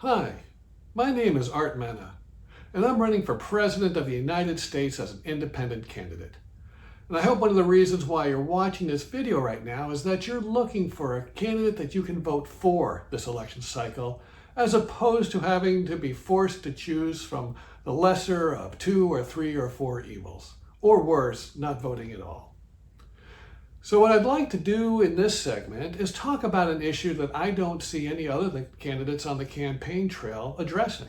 Hi, my name is Art Menna, and I'm running for President of the United States as an independent candidate. And I hope one of the reasons why you're watching this video right now is that you're looking for a candidate that you can vote for this election cycle, as opposed to having to be forced to choose from the lesser of 2 or 3 or 4 evils, or worse, not voting at all. So what I'd like to do in this segment is talk about an issue that I don't see any other candidates on the campaign trail addressing.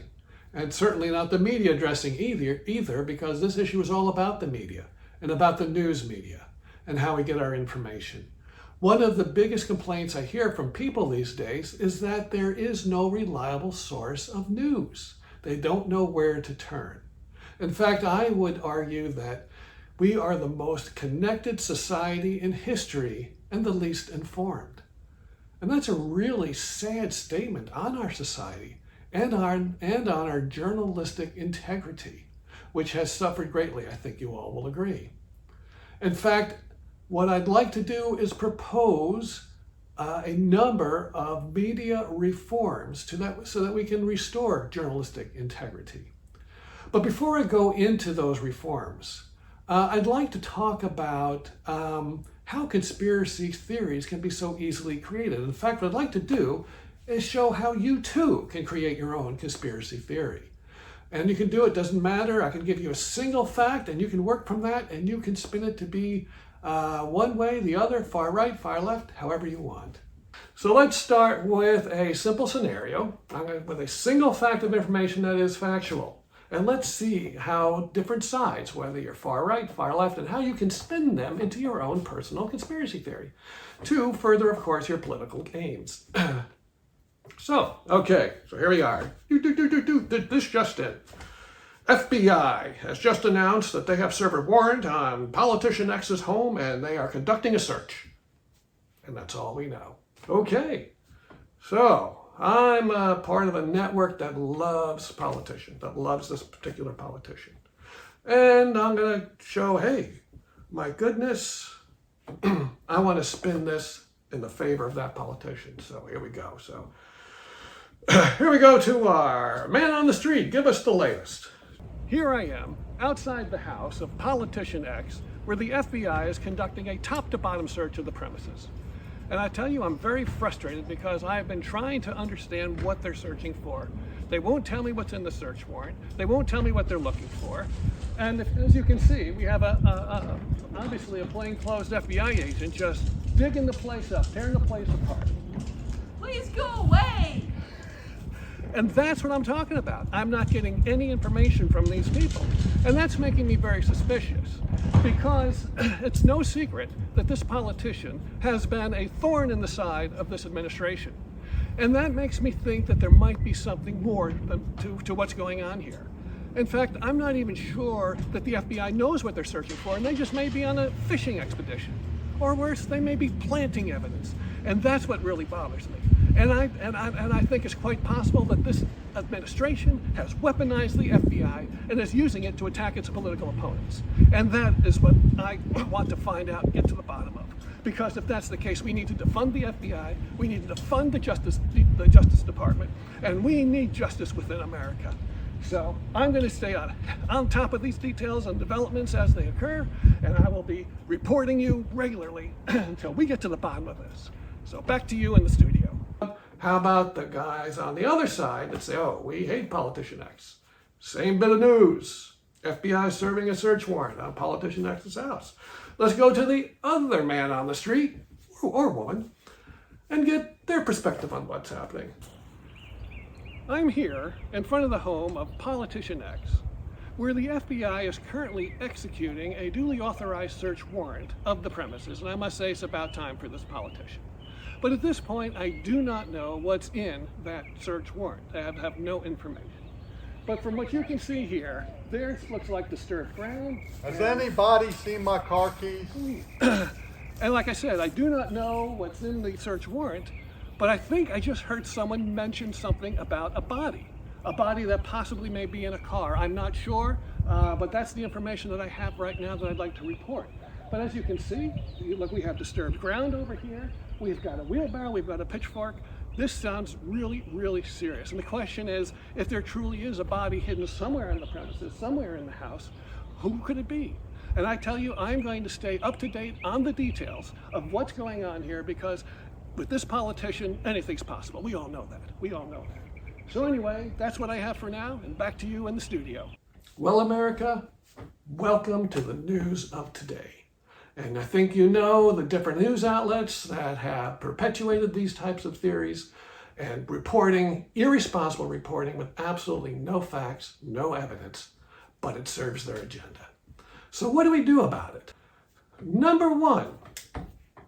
And certainly not the media addressing either, because this issue is all about the media and about the news media and how we get our information. One of the biggest complaints I hear from people these days is that there is no reliable source of news. They don't know where to turn. In fact, I would argue that we are the most connected society in history and the least informed. And that's a really sad statement on our society and on our journalistic integrity, which has suffered greatly. I think you all will agree. In fact, what I'd like to do is propose a number of media reforms so that we can restore journalistic integrity. But before I go into those reforms, I'd like to talk about how conspiracy theories can be so easily created. In fact, what I'd like to do is show how you too can create your own conspiracy theory. And you can do it, doesn't matter. I can give you a single fact and you can work from that and you can spin it to be one way, the other, far right, far left, however you want. So let's start with a simple scenario with a single fact of information that is factual. And let's see how different sides, whether you're far right, far left, and how you can spin them into your own personal conspiracy theory to further, of course, your political aims. So here we are. This just in. FBI has just announced that they have served a warrant on politician X's home and they are conducting a search. And that's all we know. Okay, so I'm a part of a network that loves politicians, that loves this particular politician. And I'm going to show, hey, my goodness, I want to spin this in the favor of that politician. So here we go. So here we go to our man on the street. Give us the latest. Here I am, outside the house of politician X, where the FBI is conducting a top-to-bottom search of the premises. And I tell you, I'm very frustrated because I've been trying to understand what they're searching for. They won't tell me what's in the search warrant. They won't tell me what they're looking for. And as you can see, we have obviously a plainclothes FBI agent just digging the place up, tearing the place apart. Please go away! And that's what I'm talking about. I'm not getting any information from these people. And that's making me very suspicious because it's no secret that this politician has been a thorn in the side of this administration. And that makes me think that there might be something more to what's going on here. In fact, I'm not even sure that the FBI knows what they're searching for, and they just may be on a fishing expedition. Or worse, they may be planting evidence. And that's what really bothers me. And I think it's quite possible that this administration has weaponized the FBI and is using it to attack its political opponents. And that is what I want to find out and get to the bottom of. Because if that's the case, we need to defund the FBI, we need to defund the Justice Department, and we need justice within America. So I'm going to stay on top of these details and developments as they occur, and I will be reporting you regularly until we get to the bottom of this. So back to you in the studio. How about the guys on the other side that say, oh, we hate politician X? Same bit of news. FBI serving a search warrant on politician X's house. Let's go to the other man on the street, or woman, and get their perspective on what's happening. I'm here in front of the home of politician X, where the FBI is currently executing a duly authorized search warrant of the premises, and I must say it's about time for this politician. But at this point, I do not know what's in that search warrant. I have no information. But from what you can see here, there looks like disturbed ground. Has anybody seen my car keys? And like I said, I do not know what's in the search warrant, but I think I just heard someone mention something about a body that possibly may be in a car. I'm not sure, but that's the information that I have right now that I'd like to report. But as you can see, look, we have disturbed ground over here. We've got a wheelbarrow, we've got a pitchfork. This sounds really, really serious. And the question is, if there truly is a body hidden somewhere on the premises, somewhere in the house, who could it be? And I tell you, I'm going to stay up to date on the details of what's going on here, because with this politician, anything's possible. We all know that. We all know that. So anyway, that's what I have for now, and back to you in the studio. Well, America, welcome to the news of today. And I think you know the different news outlets that have perpetuated these types of theories and reporting, irresponsible reporting with absolutely no facts, no evidence, but it serves their agenda. So what do we do about it? Number one,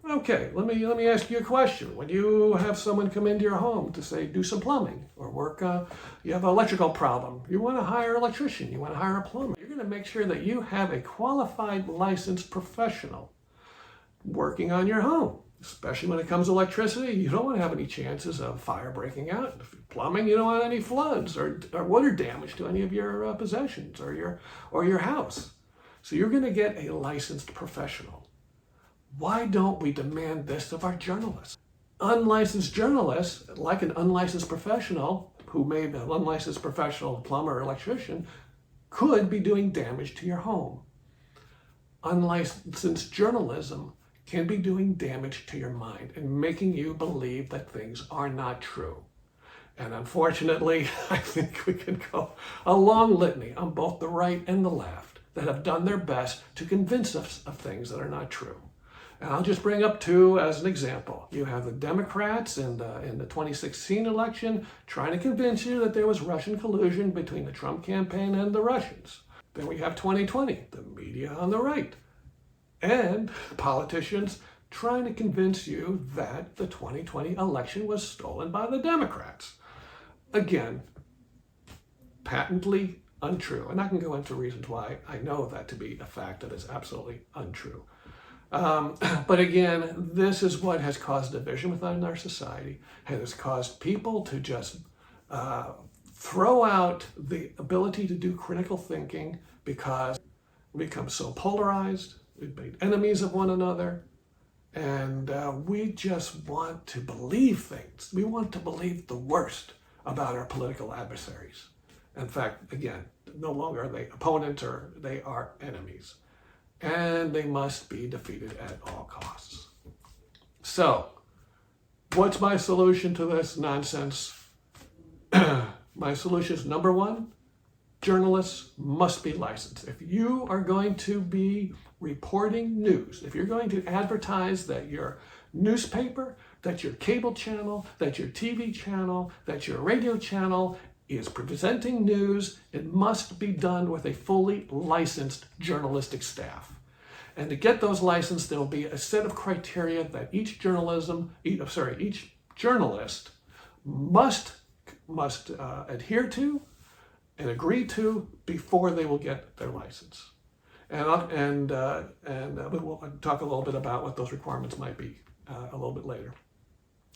okay, let me ask you a question. When you have someone come into your home to say, do some plumbing or work, you have an electrical problem, you want to hire an electrician, you want to hire a plumber, you're going to make sure that you have a qualified, licensed professional working on your home. Especially when it comes to electricity, you don't want to have any chances of fire breaking out. Plumbing, you don't want any floods or water damage to any of your possessions or your house. So you're going to get a licensed professional. Why don't we demand this of our journalists? Unlicensed journalists, like an unlicensed professional, who may be an unlicensed professional plumber or electrician, could be doing damage to your home. Unlicensed journalism can be doing damage to your mind and making you believe that things are not true. And unfortunately, I think we can go a long litany on both the right and the left that have done their best to convince us of things that are not true. And I'll just bring up two as an example. You have the Democrats in the 2016 election trying to convince you that there was Russian collusion between the Trump campaign and the Russians. Then we have 2020, the media on the right, and politicians trying to convince you that the 2020 election was stolen by the Democrats. Again, patently untrue. And I can go into reasons why I know that to be a fact that is absolutely untrue. But again, this is what has caused division within our society, has caused people to just throw out the ability to do critical thinking because we become so polarized, we've made enemies of one another, and we just want to believe things. We want to believe the worst about our political adversaries. In fact, again, no longer are they opponents, or they are enemies. And they must be defeated at all costs. So, what's my solution to this nonsense? My solution is, number one, journalists must be licensed. If you are going to be reporting news, if you're going to advertise that your newspaper, that your cable channel, that your TV channel, that your radio channel is presenting news, it must be done with a fully licensed journalistic staff. And to get those licensed, there will be a set of criteria that each journalist must adhere to and agree to before they will get their license. And we'll talk a little bit about what those requirements might be a little bit later.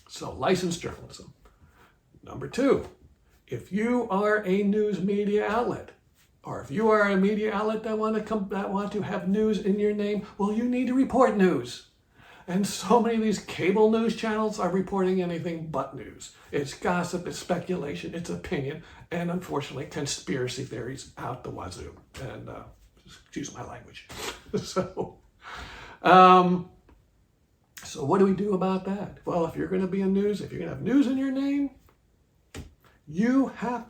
So, licensed journalism. Number two, if you are a news media outlet, or if you are a media outlet that want to have news in your name, well, you need to report news. And so many of these cable news channels are reporting anything but news. It's gossip, it's speculation, it's opinion, and unfortunately, conspiracy theories out the wazoo. And excuse my language. So what do we do about that? Well, if you're going to be in news, if you're going to have news in your name, you have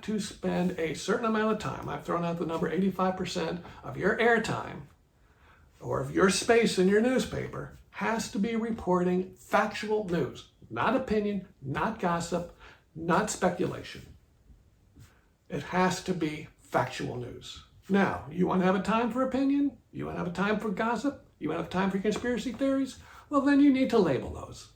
to spend a certain amount of time. I've thrown out the number 85% of your airtime or of your space in your newspaper has to be reporting factual news, not opinion, not gossip, not speculation. It has to be factual news. Now, you want to have a time for opinion? You want to have a time for gossip? You want to have time for conspiracy theories? Well, then you need to label those.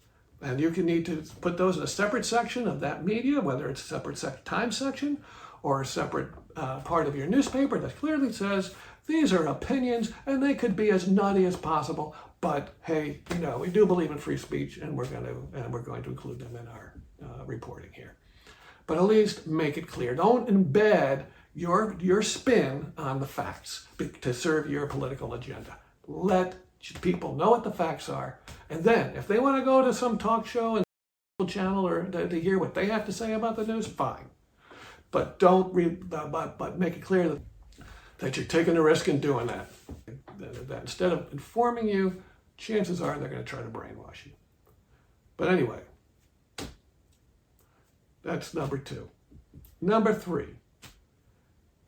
And you can need to put those in a separate section of that media, whether it's a separate time section or a separate part of your newspaper that clearly says, these are opinions and they could be as nutty as possible, but hey, we do believe in free speech and we're going to include them in our reporting here. But at least make it clear. Don't embed your spin on the facts to serve your political agenda. Let people know what the facts are, and then if they want to go to some talk show and channel or to hear what they have to say about the news, fine. But don't but make it clear that you're taking a risk in doing that. That instead of informing you, chances are they're going to try to brainwash you. But anyway, that's number 2. Number 3,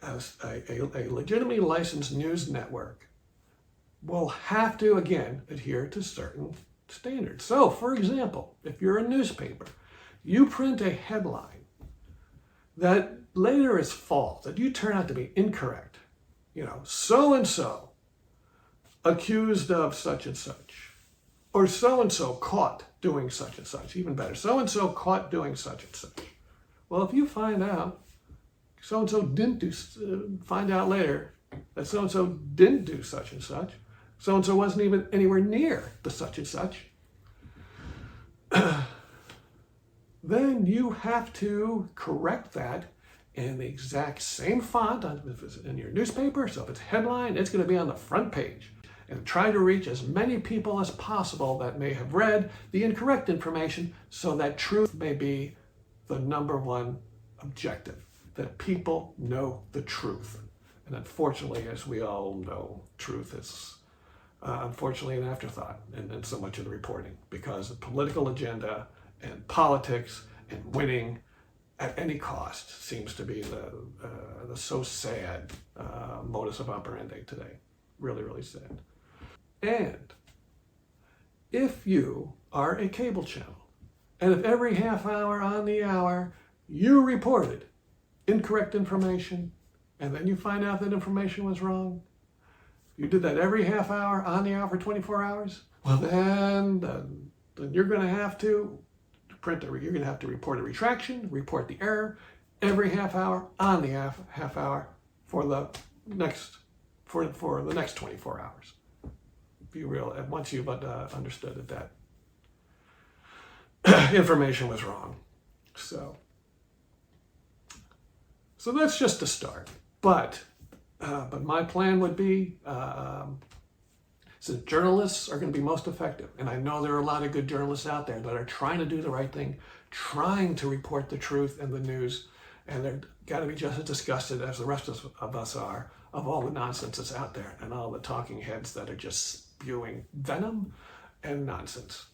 as a legitimately licensed news network will have to, again, adhere to certain standards. So, for example, if you're a newspaper, you print a headline that later is false, that you turn out to be incorrect. So-and-so accused of such and such, or so-and-so caught doing such and such, even better, so-and-so caught doing such and such. Well, if you find out so-and-so didn't do, find out later that so-and-so didn't do such and such, so-and-so wasn't even anywhere near the such and such, then you have to correct that in the exact same font if it's in your newspaper. So if it's a headline, it's going to be on the front page. And try to reach as many people as possible that may have read the incorrect information, so that truth may be the number one objective, that people know the truth. And unfortunately, as we all know, truth is unfortunately an afterthought in so much of the reporting, because the political agenda and politics and winning at any cost seems to be the so sad modus operandi today. Really, really sad. And if you are a cable channel, and if every half hour on the hour you reported incorrect information, and then you find out that information was wrong, you did that every half hour on the hour for 24 hours, well then you're going to have to you're going to have to report a retraction, report the error every half hour on the half hour for the next 24 hours. Be real, and once you've understood that information was wrong. So that's just a start. But my plan would be, since journalists are going to be most effective, and I know there are a lot of good journalists out there that are trying to do the right thing, trying to report the truth in the news, and they've got to be just as disgusted as the rest of us are of all the nonsense that's out there and all the talking heads that are just spewing venom and nonsense.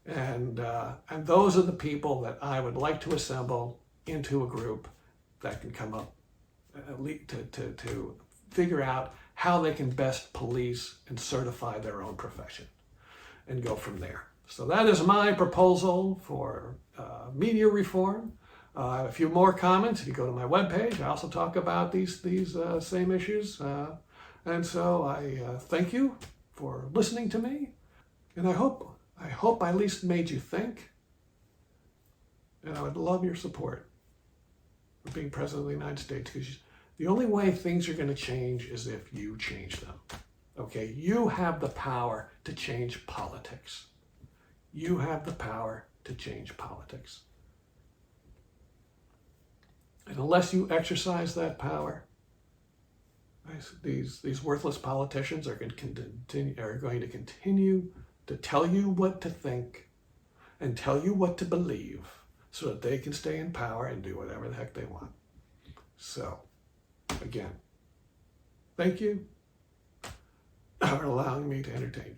And those are the people that I would like to assemble into a group that can come up to figure out how they can best police and certify their own profession and go from there. So that is my proposal for media reform. I have a few more comments if you go to my webpage. I also talk about these same issues. And so I thank you for listening to me. And I hope I at least made you think. And I would love your support for being President of the United States, because the only way things are going to change is if you change them. Okay? You have the power to change politics. You have the power to change politics. And unless you exercise that power, these worthless politicians are going to continue to tell you what to think and tell you what to believe so that they can stay in power and do whatever the heck they want. So, again, thank you for allowing me to entertain you.